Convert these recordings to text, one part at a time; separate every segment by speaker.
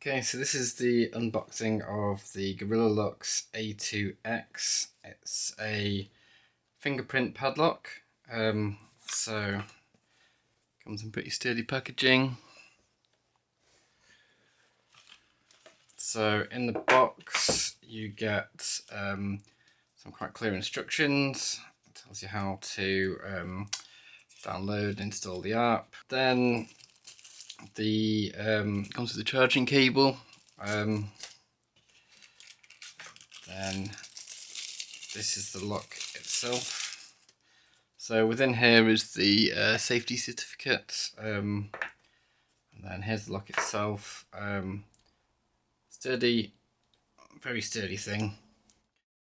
Speaker 1: Okay, so this is the unboxing of the Gorilla Lux A2x. It's a fingerprint padlock. So comes in pretty sturdy packaging. So in the box you get some quite clear instructions. It tells you how to download and install the app. Then the comes with the charging cable. Then this is the lock itself. So within here is the safety certificate, and then here's the lock itself. Sturdy, very sturdy thing.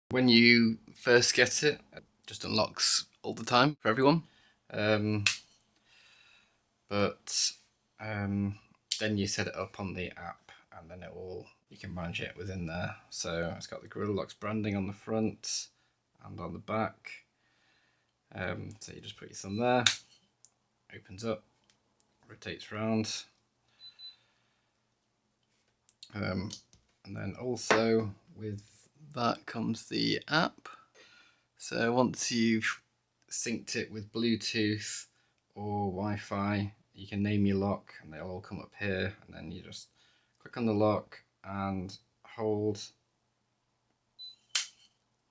Speaker 1: When you first get it, it just unlocks all the time for everyone. Then you set it up on the app, and then you can manage it within there. So it's got the Gorilla Lux branding on the front and on the back. So you just put your thumb there, opens up, rotates around, and then also with that comes the app. So once you've synced it with Bluetooth or Wi-Fi, you can name your lock and they'll all come up here, and then you just click on the lock and hold,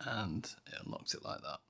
Speaker 1: and it unlocks it like that.